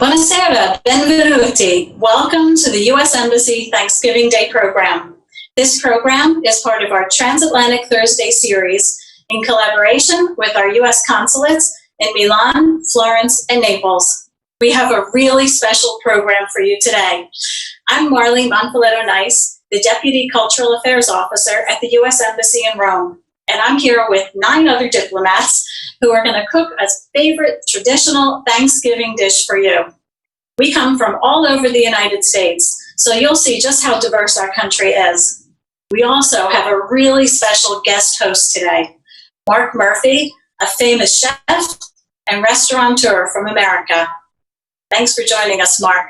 Buonasera, benvenuti. Welcome to the U.S. Embassy Thanksgiving Day program. This program is part of our Transatlantic Thursday series in collaboration with our U.S. consulates in Milan, Florence, and Naples. We have a really special program for you today. I'm Marlene Monfiletto-Nice, the Deputy Cultural Affairs Officer at the U.S. Embassy in Rome, and I'm here with 9 other diplomats who are going to cook a favorite traditional Thanksgiving dish for you. We come from all over the United States, so you'll see just how diverse our country is. We also have a really special guest host today, Marc Murphy, a famous chef and restaurateur from America. Thanks for joining us, Marc.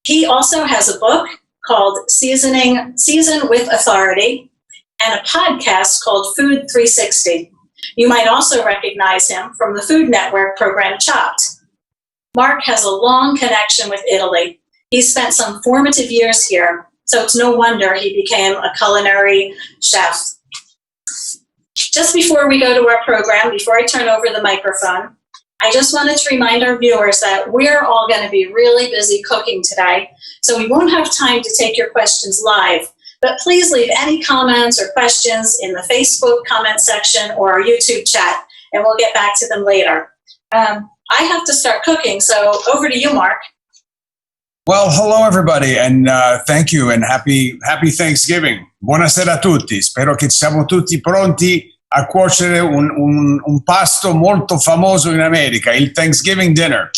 He also has a book called Season with Authority and a podcast called Food 360. You might also recognize him from the Food Network program Chopped. Marc has a long connection with Italy. He spent some formative years here, so it's no wonder he became a culinary chef. Just before we go to our program, before I turn over the microphone, I just wanted to remind our viewers that we're all going to be really busy cooking today, so we won't have time to take your questions live. But please leave any comments or questions in the Facebook comment section or our YouTube chat, and we'll get back to them later. I have to start cooking, so over to you, Marc. Well, hello, everybody, and thank you, and happy Thanksgiving. Buonasera a tutti. Spero che siamo tutti pronti a cuocere un pasto molto famoso in America, il Thanksgiving dinner.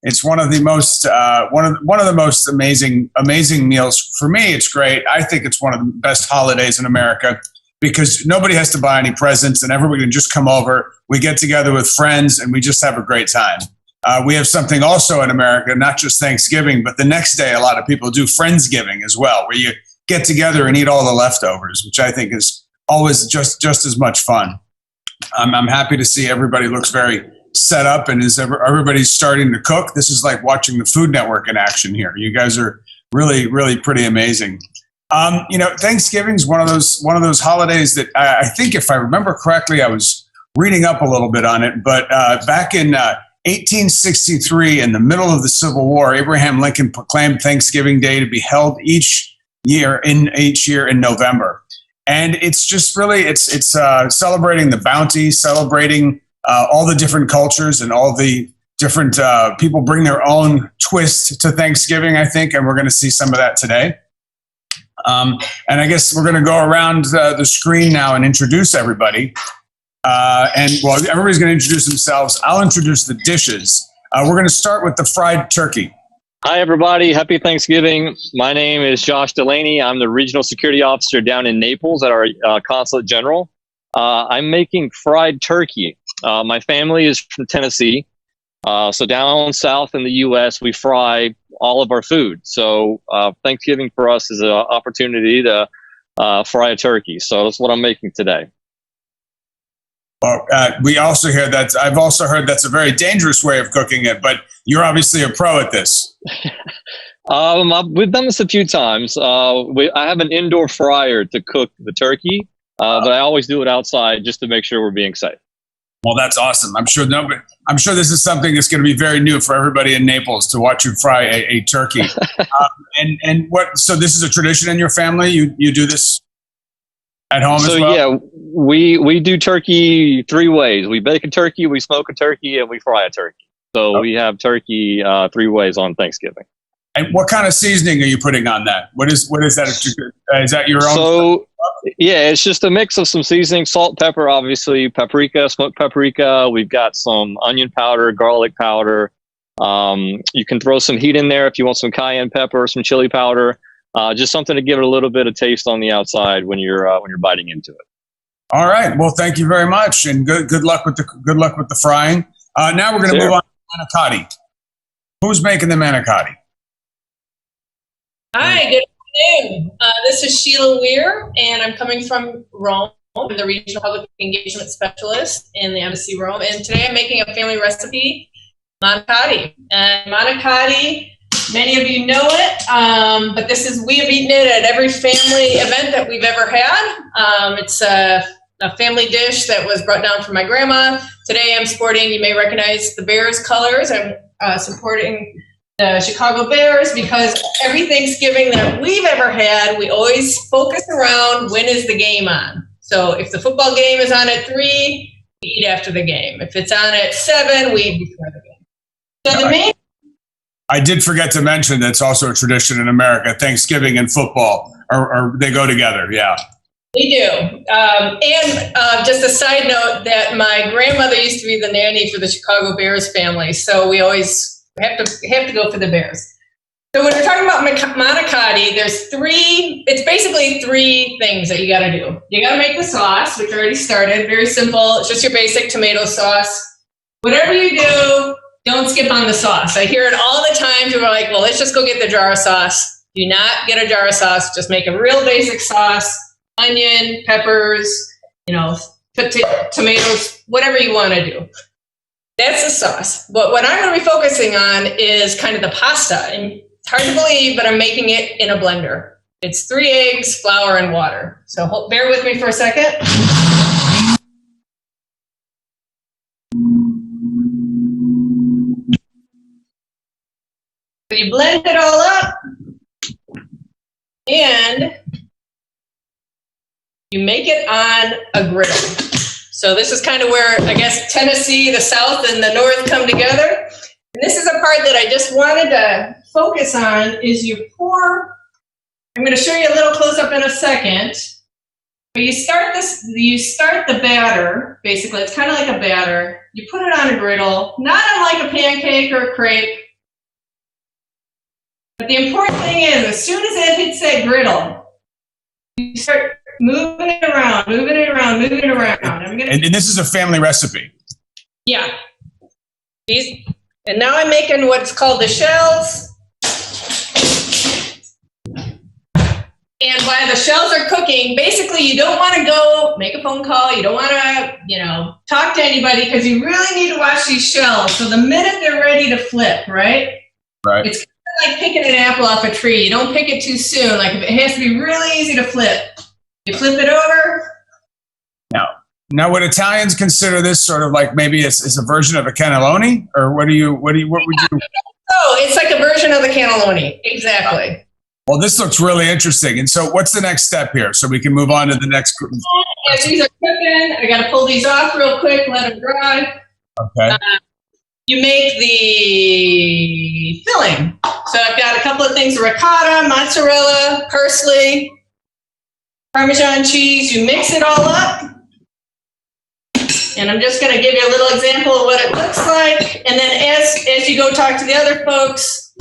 It's one of the most amazing meals. For me, it's great. I think it's one of the best holidays in America because nobody has to buy any presents and everybody can just come over. We get together with friends and we just have a great time. We have something also in America, not just Thanksgiving, but the next day a lot of people do Friendsgiving as well, where you get together and eat all the leftovers, which I think is always just as much fun. I'm happy to see everybody looks very set up and everybody's starting to cook. This is like watching the Food Network in action here. You guys are really, really pretty amazing. Thanksgiving is one of those holidays that I think, if I remember correctly, I was reading up a little bit on it, but back in 1863, in the middle of the Civil War, Abraham Lincoln proclaimed Thanksgiving Day to be held each year in November. And it's just really, it's celebrating the bounty, celebrating all the different cultures and all the different people bring their own twist to Thanksgiving, I think, and we're going to see some of that today. And I guess we're going to go around the screen now and introduce everybody. Everybody's going to introduce themselves. I'll introduce the dishes. We're going to start with the fried turkey. Hi, everybody. Happy Thanksgiving. My name is Josh Delaney. I'm the Regional Security Officer down in Naples at our Consulate General. I'm making fried turkey. My family is from Tennessee. So down south in the U.S., we fry all of our food. So Thanksgiving for us is an opportunity to fry a turkey. So that's what I'm making today. Well, we also hear that. I've also heard that's a very dangerous way of cooking it, but you're obviously a pro at this. We've done this a few times. I have an indoor fryer to cook the turkey, but I always do it outside just to make sure we're being safe. Well, that's awesome. I'm sure this is something that's going to be very new for everybody in Naples to watch you fry a turkey. So this is a tradition in your family? You do this at home as well? Yeah, we do turkey 3 ways. We bake a turkey, we smoke a turkey, and we fry a turkey. So we have turkey 3 ways on Thanksgiving. And what kind of seasoning are you putting on that? What is that? Is that your own? So yeah, it's just a mix of some seasoning, salt, pepper, obviously, paprika, smoked paprika. We've got some onion powder, garlic powder. You can throw some heat in there if you want some cayenne pepper, some chili powder. Just something to give it a little bit of taste on the outside when you're biting into it. All right. Well, thank you very much, and good luck with the frying. Now we're going to move on to manicotti. Who's making the manicotti? Hi, good afternoon. This is Sheila Weir, and I'm coming from Rome. I'm the Regional Public Engagement Specialist in the Embassy Rome, and today I'm making a family recipe, manicotti. And manicotti, many of you know it, but we have eaten it at every family event that we've ever had. It's a family dish that was brought down from my grandma. Today I'm sporting, you may recognize the Bears colors. I'm supporting the Chicago Bears, because every Thanksgiving that we've ever had, we always focus around when is the game on. So if the football game is on at 3, we eat after the game. If it's on at 7, we eat before the game. So the main. I did forget to mention that's also a tradition in America. Thanksgiving and football, or they go together. Yeah. We do. And just a side note that my grandmother used to be the nanny for the Chicago Bears family. So we always have to go for the Bears. So when we're talking about manicotti, it's basically 3 things that you got to do. You got to make the sauce, which already started. Very simple. It's just your basic tomato sauce. Whatever you do, don't skip on the sauce. I hear it all the time. People are like, well, let's just go get the jar of sauce. Do not get a jar of sauce. Just make a real basic sauce. Onion, peppers, tomatoes, whatever you want to do. That's the sauce. But what I'm going to be focusing on is kind of the pasta. And it's hard to believe, but I'm making it in a blender. It's 3 eggs, flour, and water. So bear with me for a second. So you blend it all up, and you make it on a griddle. So this is kind of where, I guess, Tennessee, the South, and the North come together. And this is a part that I just wanted to focus on, is you pour, I'm going to show you a little close-up in a second, but you start the batter, basically, it's kind of like a batter. You put it on a griddle, not unlike a pancake or a crepe. But the important thing is, as soon as it hits that griddle, you start moving it around. And this is a family recipe. Yeah. And now I'm making what's called the shells. And while the shells are cooking, basically you don't want to go make a phone call. You don't want to, talk to anybody, because you really need to watch these shells. So the minute they're ready to flip, right? Right. It's kind of like picking an apple off a tree. You don't pick it too soon. Like, it has to be really easy to flip. You flip it over. Now, would Italians consider this sort of like maybe as a version of a cannelloni, or what would you? Oh, it's like a version of the cannelloni. Exactly. Well, this looks really interesting. And so, what's the next step here? So we can move on to the next. As these are cooking, I got to pull these off real quick, let them dry. Okay. You make the filling. So I've got a couple of things: ricotta, mozzarella, parsley, Parmesan cheese. You mix it all up. And I'm just going to give you a little example of what it looks like. And then as you go talk to the other folks.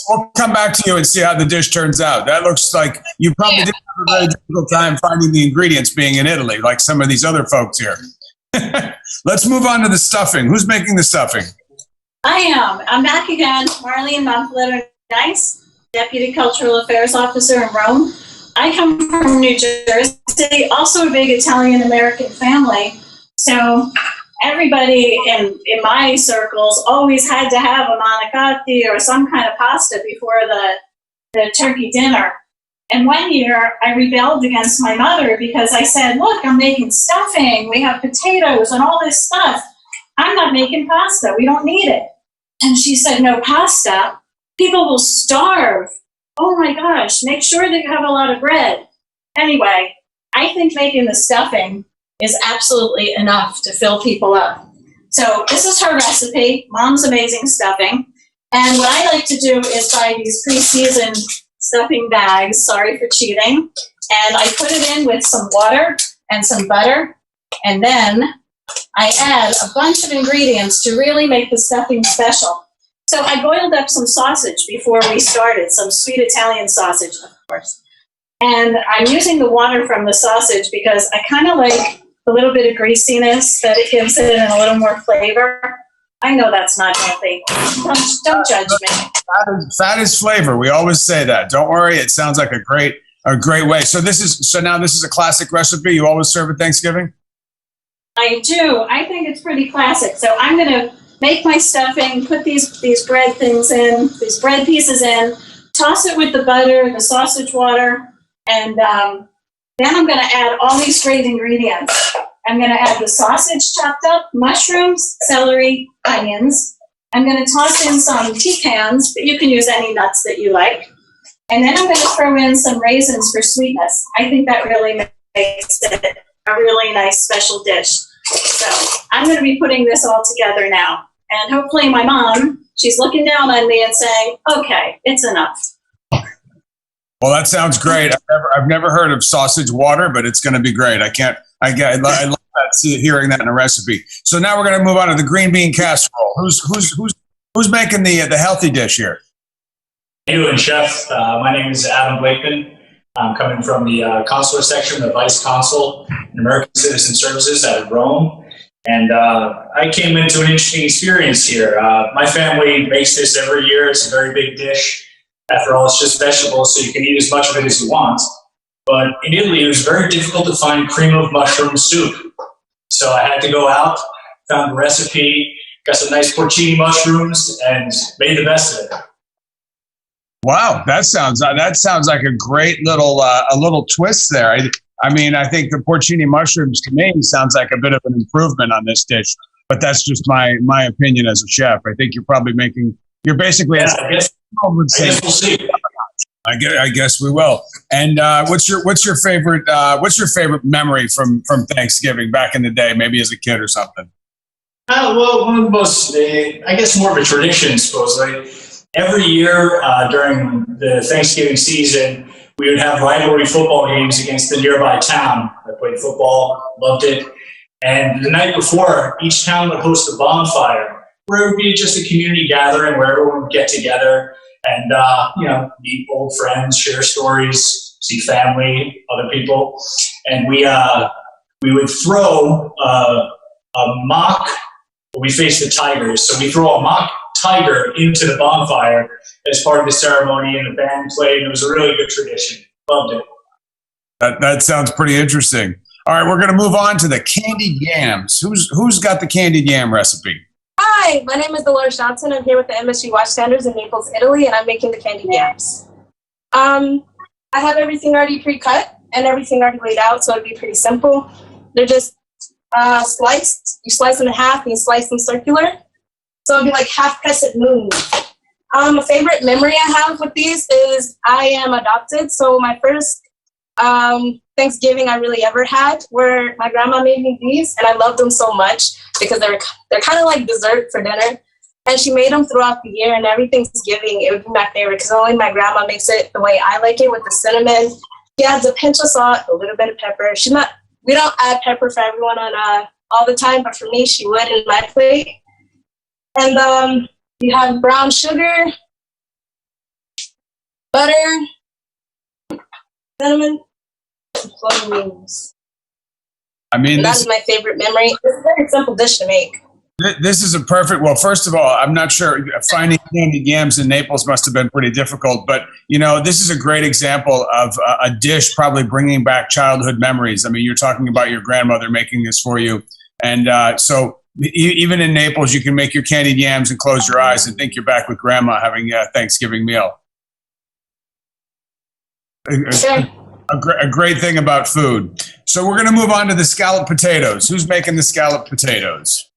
We'll come back to you and see how the dish turns out. That looks like you probably didn't have a very difficult time finding the ingredients being in Italy, like some of these other folks here. Let's move on to the stuffing. Who's making the stuffing? I am. I'm back again. Marlene Monfletto-Nice, Deputy Cultural Affairs Officer in Rome. I come from New Jersey, also a big Italian-American family. So everybody in my circles always had to have a manicotti or some kind of pasta before the turkey dinner. And one year I rebelled against my mother because I said, look, I'm making stuffing. We have potatoes and all this stuff. I'm not making pasta. We don't need it. And she said, no pasta. People will starve. Oh my gosh, make sure that you have a lot of bread. Anyway, I think making the stuffing is absolutely enough to fill people up. So this is her recipe, Mom's Amazing Stuffing. And what I like to do is buy these pre-seasoned stuffing bags, sorry for cheating, and I put it in with some water and some butter, and then I add a bunch of ingredients to really make the stuffing special. So I boiled up some sausage before we started, some sweet Italian sausage, of course. And I'm using the water from the sausage because I kind of like a little bit of greasiness that it gives it and a little more flavor. I know that's not healthy. Don't judge me. Fat is flavor. We always say that. Don't worry. It sounds like a great way. So now this is a classic recipe you always serve at Thanksgiving? I do. I think it's pretty classic. So I'm going to make my stuffing, put these bread things in, these bread pieces in, toss it with the butter, the sausage water, and then I'm going to add all these great ingredients. I'm going to add the sausage chopped up, mushrooms, celery, onions, I'm going to toss in some pecans, but you can use any nuts that you like. And then I'm going to throw in some raisins for sweetness. I think that really makes it a really nice special dish. So I'm going to be putting this all together now. And hopefully my mom, she's looking down on me and saying, okay, it's enough. Well, that sounds great. I've never heard of sausage water, but it's going to be great. I love that, hearing that in a recipe. So now we're going to move on to the green bean casserole. Who's making the healthy dish here? How you doing, Chef? My name is Adam Blakeman. I'm coming from the consular section, the Vice Consul in American Citizen Services out of Rome. And I came into an interesting experience here. My family makes this every year. It's a very big dish. After all, it's just vegetables, so you can eat as much of it as you want. But in Italy, it was very difficult to find cream of mushroom soup. So I had to go out, found a recipe, got some nice porcini mushrooms, and made the best of it. Wow, that sounds like a great little twist there. I mean, I think the porcini mushrooms to me sounds like a bit of an improvement on this dish, but that's just my opinion as a chef. I think you're basically. Yeah, I guess we'll see. I guess we will. And what's your favorite memory from Thanksgiving back in the day, maybe as a kid or something? Well, one of the most, I guess, more of a tradition, supposedly. Every year during the Thanksgiving season, we would have rivalry football games against the nearby town. I played football, loved it. And the night before, each town would host a bonfire where it would be just a community gathering where everyone would get together and, meet old friends, share stories, see family, other people. And we would throw we faced the tigers. So we throw a mock tiger into the bonfire as part of the ceremony, and the band played. It was a really good tradition. Loved it. That sounds pretty interesting. All right, we're going to move on to the candied yams. Who's got the candied yam recipe? Hi, my name is Dolores Johnson. I'm here with the Embassy Watchstanders in Naples, Italy, and I'm making the candied yams. I have everything already pre-cut and everything already laid out, so it'll be pretty simple. They're just sliced. You slice them in half and you slice them circular. So it'll be like half crescent moon. A favorite memory I have with these is I am adopted. So my first Thanksgiving I really ever had, where my grandma made me these, and I loved them so much because they're kind of like dessert for dinner. And she made them throughout the year, and every Thanksgiving it would be my favorite because only my grandma makes it the way I like it, with the cinnamon. She adds a pinch of salt, a little bit of pepper. We don't add pepper for everyone on all the time, but for me, she would in my plate. And you have brown sugar, butter, cinnamon, and plum wings. I mean, that is my favorite memory. It's a very simple dish to make. This is a perfect. Well, first of all, I'm not sure finding candied yams in Naples must have been pretty difficult, but this is a great example of a dish probably bringing back childhood memories. I mean, you're talking about your grandmother making this for you, and so even in Naples, you can make your candied yams and close your eyes and think you're back with grandma having a Thanksgiving meal. Sure. A great thing about food. So we're going to move on to the scalloped potatoes. Who's making the scalloped potatoes?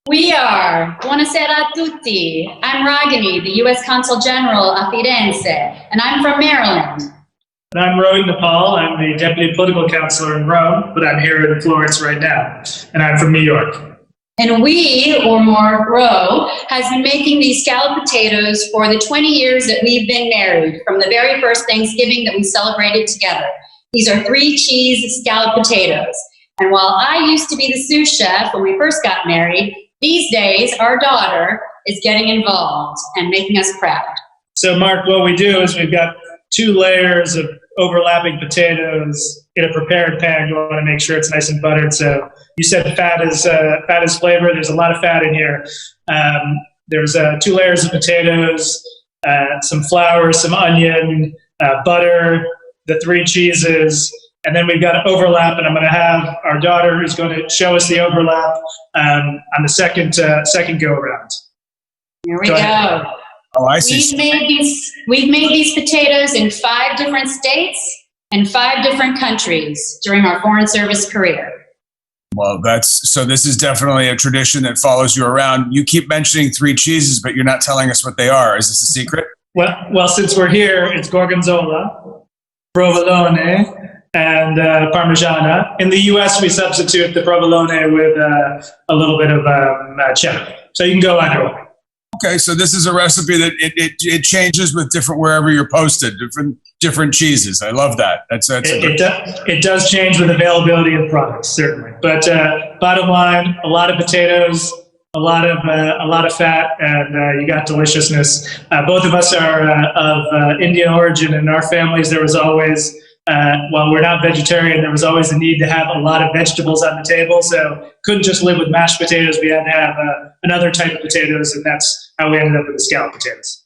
We are. Buonasera a tutti. I'm Ragini, the U.S. Consul General of Firenze, and I'm from Maryland. And I'm Rohit Nepal. I'm the Deputy Political Counselor in Rome, but I'm here in Florence right now. And I'm from New York. And we, or more Ro, has been making these scalloped potatoes for the 20 years that we've been married, from the very first Thanksgiving that we celebrated together. These are 3-cheese scalloped potatoes. And while I used to be the sous chef when we first got married, these days our daughter is getting involved and making us proud. So Mark, what we do is we've got 2 layers of overlapping potatoes in a prepared pan. You want to make sure it's nice and buttered. So you said fat is flavor. There's a lot of fat in here. There's 2 layers of potatoes, some flour, some onion, butter, the 3 cheeses, and then we've got an overlap. And I'm going to have our daughter, who's going to show us the overlap on the second go around. Here we go. Oh, I see. We've made these potatoes in 5 different states and 5 different countries during our Foreign Service career. Well, this is definitely a tradition that follows you around. You keep mentioning 3 cheeses, but you're not telling us what they are. Is this a secret? Well, since we're here, it's Gorgonzola, Provolone, and Parmigiana. In the U.S., we substitute the Provolone with a little bit of cheddar. So you can go either way. Okay, so this is a recipe that it changes with wherever you're posted, different cheeses. I love that. It does change with availability of products, certainly. But bottom line, a lot of potatoes, a lot of fat, and you got deliciousness. Both of us are of Indian origin. In our families, there was always, while we're not vegetarian, there was always a need to have a lot of vegetables on the table. So couldn't just live with mashed potatoes. We had to have another type of potatoes, and that's how we ended up with the scalloped potatoes.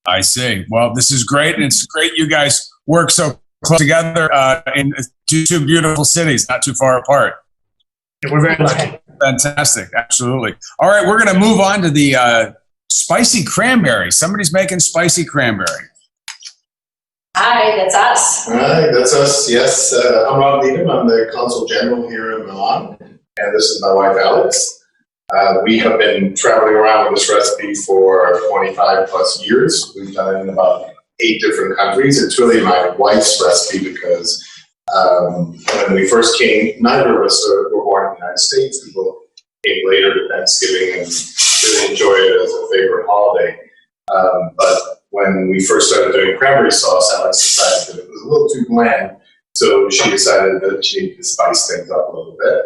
I see. Well, this is great, and it's great you guys work so close together in 2 beautiful cities, not too far apart. Yeah, we're very lucky. Fantastic. Absolutely. All right, we're going to move on to the spicy cranberry. Somebody's making spicy cranberry. Hi, that's us. Hi, that's us. Yes, I'm Rob Needham. I'm the Consul General here in Milan, and this is my wife, Alex. We have been traveling around with this recipe for 25 plus years. We've done it in about 8 different countries. It's really my wife's recipe because when we first came, neither of us were born in the United States. We both came later to Thanksgiving and really enjoyed it as a favorite holiday. But when we first started doing cranberry sauce, Alex decided that it was a little too bland. So she decided that she needed to spice things up a little bit.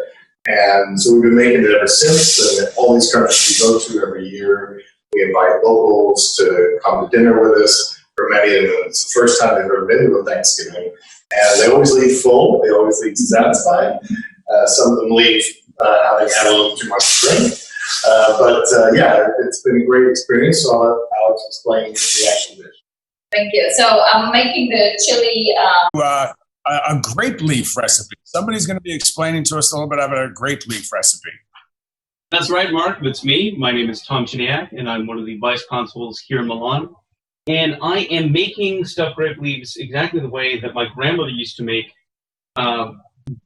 And so we've been making it ever since. And all these countries we go to every year, we invite locals to come to dinner with us. For many of them, it's the first time they've ever been to a Thanksgiving. And they always leave full. They always leave satisfied. Some of them leave having had a little too much drink. Yeah, it's been a great experience. So I'll let Alex explain the actual dish. Thank you. So I'm making the chili. A grape leaf recipe. Somebody's going to be explaining to us a little bit about a grape leaf recipe. That's right, Mark. That's me. My name is Tom Chiniak, and I'm one of the vice consuls here in Milan. And I am making stuffed grape leaves exactly the way that my grandmother used to make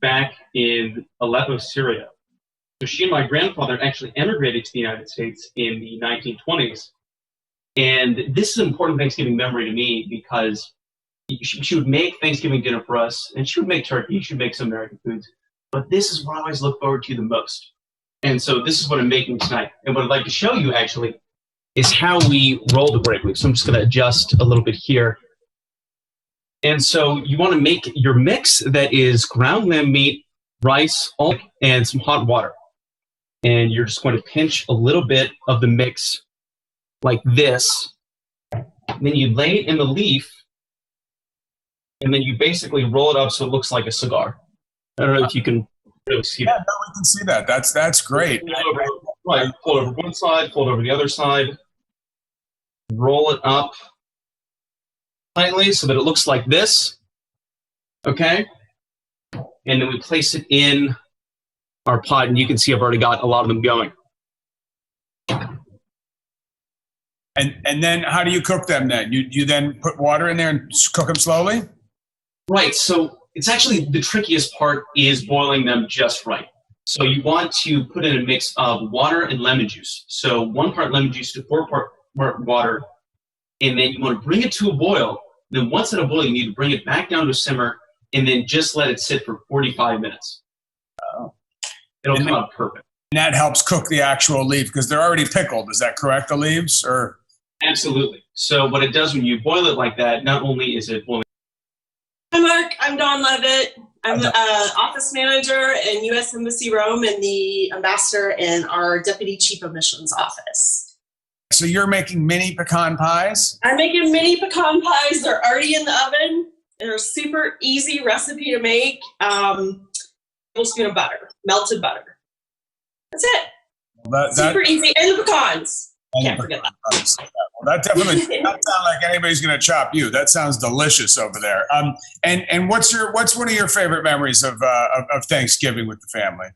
back in Aleppo, Syria. So she and my grandfather actually emigrated to the United States in the 1920s. And this is an important Thanksgiving memory to me because she would make Thanksgiving dinner for us, and she would make turkey, she would make some American foods. But this is what I always look forward to the most. And so this is what I'm making tonight. And what I'd like to show you, actually, is how we roll the grape leaf. So I'm just going to adjust a little bit here. And so you want to make your mix that is ground lamb meat, rice, and some hot water. And you're just going to pinch a little bit of the mix like this. And then you lay it in the leaf, and then you basically roll it up so it looks like a cigar. I don't know if you can really see that. Yeah, no, we can see that. That's great. Right, pull it over one side, pull it over the other side. Roll it up slightly so that it looks like this. Okay? And then we place it in our pot, and you can see I've already got a lot of them going. And then how do you cook them then? You then put water in there and cook them slowly? Right. So it's actually the trickiest part is boiling them just right. So you want to put in a mix of water and lemon juice. So 1 part lemon juice to 4 part water. And then you want to bring it to a boil. Then once at a boil, you need to bring it back down to a simmer and then just let it sit for 45 minutes. Oh. It'll come out perfect. And that helps cook the actual leaf because they're already pickled. Is that correct, the leaves? Or Absolutely. So what it does when you boil it like that, not only is it boiling. Hi, Mark. I'm Dawn Levitt. I'm the office manager in U.S. Embassy Rome and the ambassador in our deputy chief of missions office. So you're making mini pecan pies? I'm making mini pecan pies. They're already in the oven. They're a super easy recipe to make. Tablespoon of butter, melted butter. That's it. Super easy. And the pecans. Can't forget that. Well, that definitely doesn't sound like anybody's going to chop you. That sounds delicious over there. And what's one of your favorite memories of Thanksgiving with the family?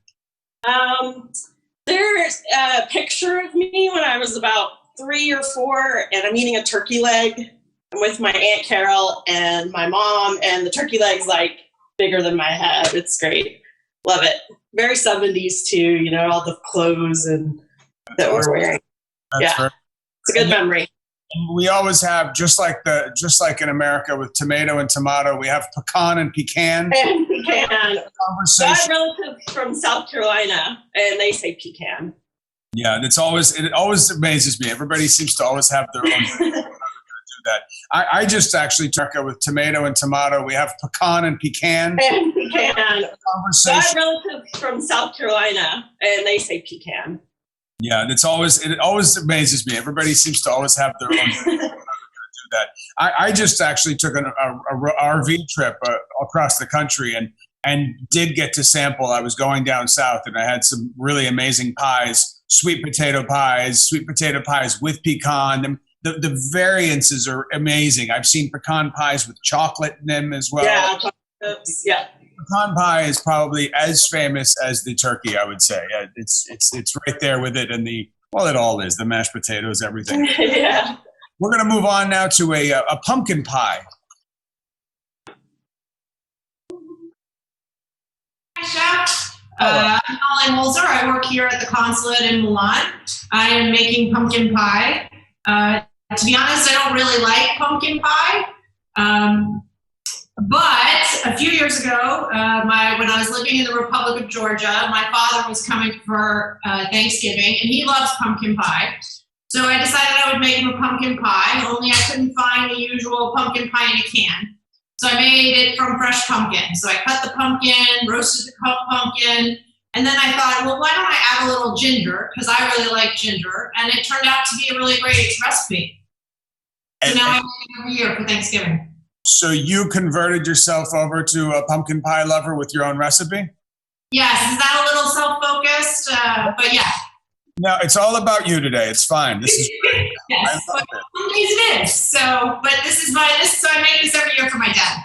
There's a picture of me when I was about 3 or 4, and I'm eating a turkey leg. I'm with my Aunt Carol and my mom, and the turkey leg's like bigger than my head. It's great. Love it. Very 70s too, you know, all the clothes and that we're wearing. Yeah, it's a good memory. We always have, just like in America with tomato and tomato, we have pecan and pecan. And pecan. So I have relatives from South Carolina, and they say pecan. Yeah, it always amazes me. Everybody seems to always have their own. do that. I just actually took it with tomato and tomato. We have pecan and pecan. And pecan. So I have relatives from South Carolina, and they say pecan. Yeah, it always amazes me. Everybody seems to always have their own. do that. I just actually took an RV trip across the country and did get to sample. I was going down south, and I had some really amazing pies, sweet potato pies with pecan. The variances are amazing. I've seen pecan pies with chocolate in them as well. Yeah, chocolates. Yeah. Pecan pie is probably as famous as the turkey, I would say. It's right there with it, and it all is, the mashed potatoes, everything. Yeah. We're going to move on now to a pumpkin pie. Hi, Chef. I'm Molly Holzer. I work here at the Consulate in Milan. I am making pumpkin pie. To be honest, I don't really like pumpkin pie. But a few years ago, when I was living in the Republic of Georgia, my father was coming for Thanksgiving, and he loves pumpkin pie. So I decided I would make him a pumpkin pie, only I couldn't find the usual pumpkin pie in a can. So I made it from fresh pumpkin. So I cut the pumpkin, roasted the pumpkin, and then I thought, well, why don't I add a little ginger? Because I really like ginger, and it turned out to be a really great recipe. So now I make it every year for Thanksgiving. So you converted yourself over to a pumpkin pie lover with your own recipe? Yes, is that a little self-focused? But yeah. No, it's all about you today. It's fine. This is great. Yes, but pumpkins it is. So I make this every year for my dad.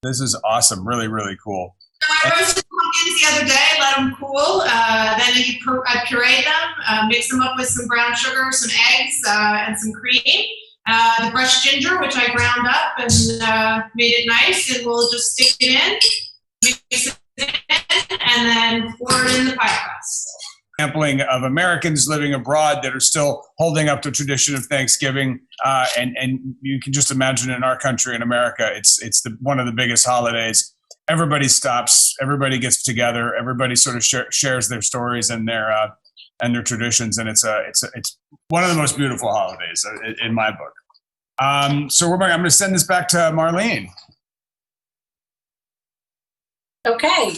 This is awesome. Really, really cool. So I roasted pumpkins the other day, let them cool. Then I pureed them, mixed them up with some brown sugar, some eggs, and some cream. The fresh ginger, which I ground up and made it nice, and we'll just stick it in, mix it in, and then pour it in the pie crust. Sampling of Americans living abroad that are still holding up the tradition of Thanksgiving, and you can just imagine in our country, in America, it's one of the biggest holidays. Everybody stops, everybody gets together, everybody sort of shares their stories and their traditions, and it's one of the most beautiful holidays in my book. So I'm going to send this back to Marlene. Okay.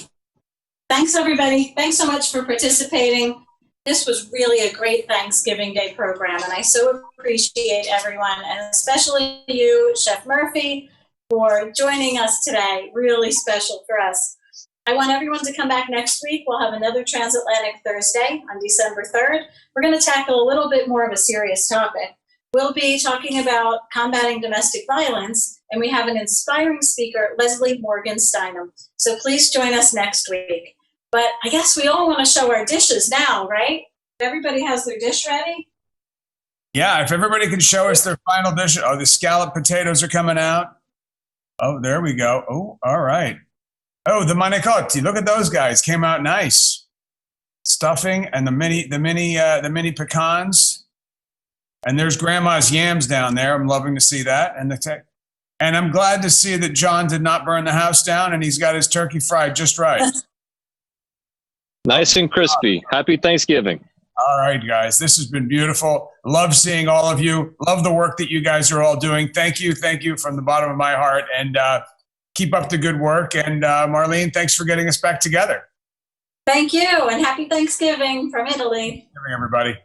Thanks, everybody. Thanks so much for participating. This was really a great Thanksgiving Day program, and I so appreciate everyone, and especially you, Chef Murphy, for joining us today. Really special for us. I want everyone to come back next week. We'll have another Transatlantic Thursday on December 3rd. We're going to tackle a little bit more of a serious topic. We'll be talking about combating domestic violence, and we have an inspiring speaker, Leslie Morgan-Steinem. So please join us next week. But I guess we all want to show our dishes now, right? Everybody has their dish ready? Yeah, if everybody can show us their final dish. Oh, the scalloped potatoes are coming out. Oh, there we go. Oh, all right. Oh, the manicotti. Look at those guys. Came out nice. Stuffing and the mini pecans. And there's Grandma's yams down there. I'm loving to see that. And I'm glad to see that John did not burn the house down, and he's got his turkey fried just right. Nice and crispy. Happy Thanksgiving. All right, guys. This has been beautiful. Love seeing all of you. Love the work that you guys are all doing. Thank you from the bottom of my heart. And keep up the good work. And Marlene, thanks for getting us back together. Thank you, and happy Thanksgiving from Italy. Everybody.